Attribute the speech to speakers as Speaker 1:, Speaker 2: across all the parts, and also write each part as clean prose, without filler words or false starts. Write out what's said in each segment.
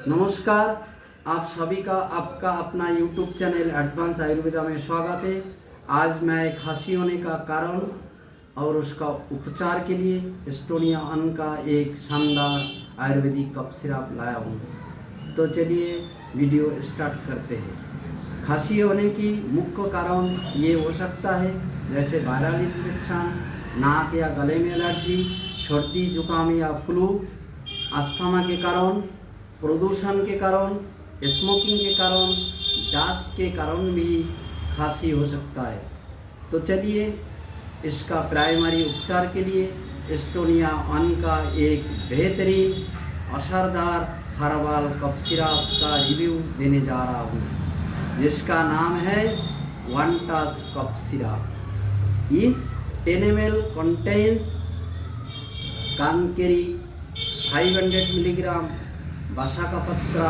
Speaker 1: नमस्कार, आप सभी का आपका अपना YouTube चैनल एडवांस आयुर्वेदा में स्वागत है। आज मैं खांसी होने का कारण और उसका उपचार के लिए एस्टोनिया अन का एक शानदार आयुर्वेदिक कफ सिरप लाया हूँ। तो चलिए वीडियो स्टार्ट करते हैं। खांसी होने की मुख्य कारण ये हो सकता है जैसे वायरल इन्फेक्शन, नाक या गले में एलर्जी, सर्दी जुकाम या फ्लू, अस्थमा के कारण, प्रदूषण के कारण, स्मोकिंग के कारण, डस्ट के कारण भी खांसी हो सकता है। तो चलिए इसका प्राइमरी उपचार के लिए एस्टोनिया अन का एक बेहतरीन असरदार हर्बल कफ सिरप का रिव्यू देने जा रहा हूँ, जिसका नाम है वन टच कफ सिरप। इस 10 ml contains कानकेरी 500 मिलीग्राम, बाशा पत्रा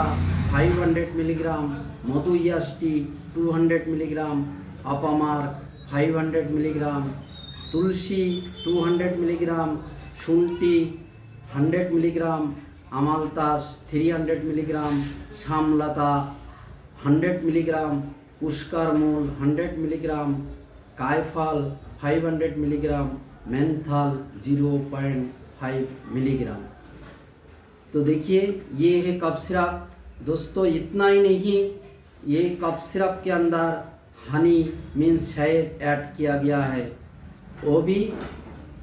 Speaker 1: 500 मिलीग्राम, मधुयष्टि 200 मिलीग्राम, अपमार्क 500 मिलीग्राम, तुलसी 200 मिलीग्राम, शुंठी 100 मिलीग्राम, अमलतास 300 मिलीग्राम, शामलता 100 मिलीग्राम, पुष्कर मूल 100 मिलीग्राम, कायफल 500 मिलीग्राम, मेंथल 0.5 मिलीग्राम। तो देखिए ये है कफ सिरप। दोस्तों इतना ही नहीं, ये कफ सिरप के अंदर हनी मीन्स शहद ऐड किया गया है, वो भी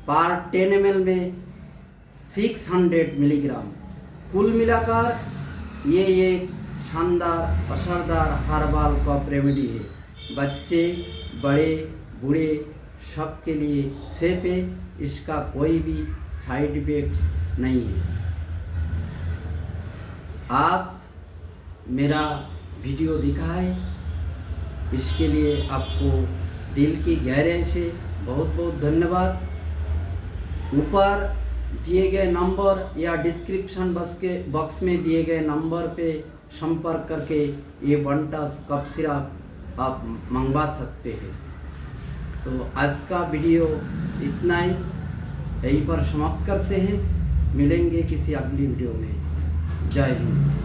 Speaker 1: पर 10 ml में 600 मिलीग्राम। कुल मिलाकर ये एक शानदार असरदार हर्बल कफ रेमेडी है। बच्चे बड़े बूढ़े सबके लिए सेफ है, इसका कोई भी साइड इफेक्ट नहीं है। आप मेरा वीडियो दिखाएं, इसके लिए आपको दिल की गहराई से बहुत बहुत धन्यवाद। ऊपर दिए गए नंबर या डिस्क्रिप्शन बॉक्स में दिए गए नंबर पे संपर्क करके ये वन टच कफ सिरप आप मंगवा सकते हैं। तो आज का वीडियो इतना ही, यहीं पर समाप्त करते हैं। मिलेंगे किसी अगली वीडियो में। जय हिंद।